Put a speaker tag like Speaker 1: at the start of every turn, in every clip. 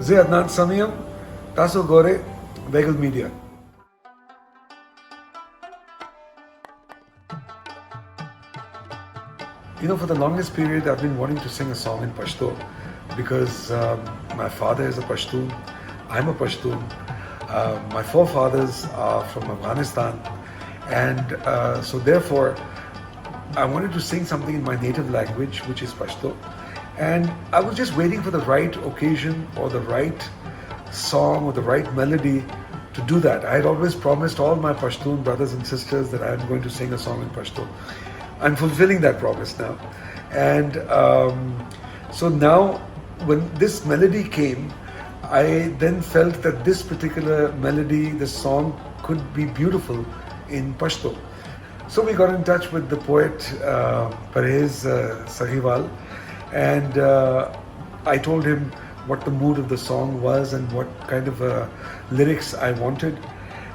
Speaker 1: זה עדנאן סמיר, טסו גורי, בייגל מידיה. You know, for the longest period, I've been wanting to sing a song in Pashto because my father is a Pashtun, I'm a Pashtun, my forefathers are from Afghanistan, and so therefore, I wanted to sing something in my native language, which is Pashto. And I was just waiting for the right occasion or the right song or the right melody to do that. I had always promised all my Pashtun brothers and sisters that I'm going to sing a song in Pashto. I'm fulfilling that promise now. And so now, when this melody came, I then felt that this particular melody, this song, could be beautiful in Pashto. So we got in touch with the poet Parhez Sahiwal, and I told him what the mood of the song was and what kind of lyrics I wanted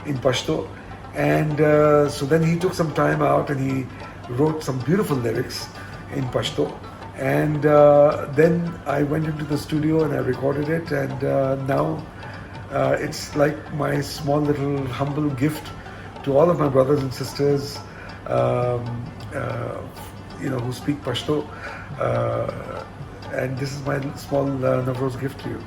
Speaker 1: in Pashto. And so then he took some time out and he wrote some beautiful lyrics in Pashto. And then I went into the studio and I recorded it, and now it's like my small little humble gift to all of my brothers and sisters who speak Pashto, and this is my small Navroz gift to you.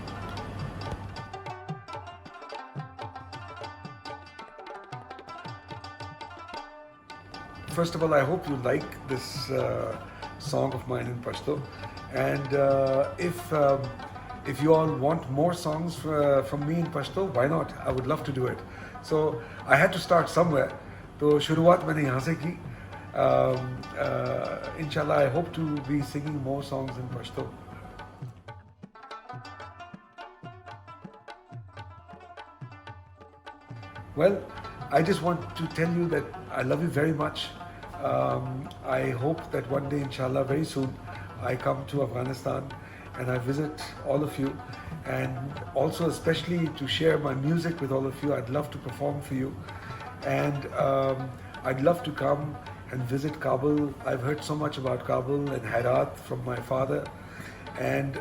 Speaker 1: First of all, I hope you like this song of mine in Pashto, and if you all want more songs from me in Pashto, why not? I would love to do it. So I had to start somewhere. तो शुरुआत मैंने यहाँ से की. Inshallah, I hope to be singing more songs in Pashto. Well, I just want to tell you that I love you very much. I hope that one day, inshallah, very soon, I come to Afghanistan and I visit all of you, and also especially to share my music with all of you. I'd love to perform for you, and I'd love to come and visit Kabul. I've heard so much about Kabul and Herat from my father, and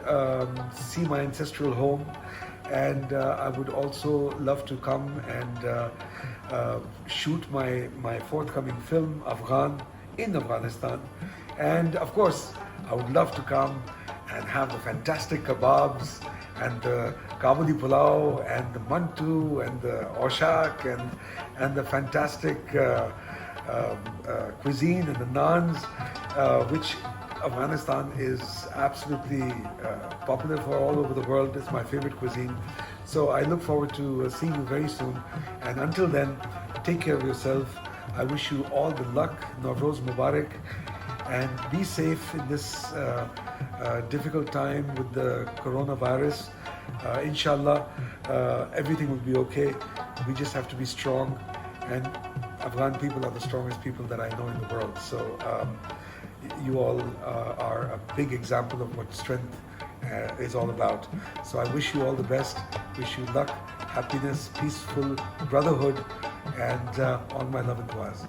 Speaker 1: see my ancestral home. And I would also love to come and shoot my forthcoming film, Afghan, in Afghanistan. And of course, I would love to come and have the fantastic kebabs and the Kabuli pulao and the mantu and the oshak and the fantastic cuisine and the naans, which Afghanistan is absolutely popular for all over the world. It's my favorite cuisine. So I look forward to seeing you very soon. And until then, take care of yourself. I wish you all the luck. Navroz Mubarak. And be safe in this difficult time with the coronavirus. Inshallah, everything will be okay. We just have to be strong. And Afghan people are the strongest people that I know in the world. So you all are a big example of what strength is all about. So I wish you all the best, wish you luck, happiness, peaceful brotherhood, and all my love and duas.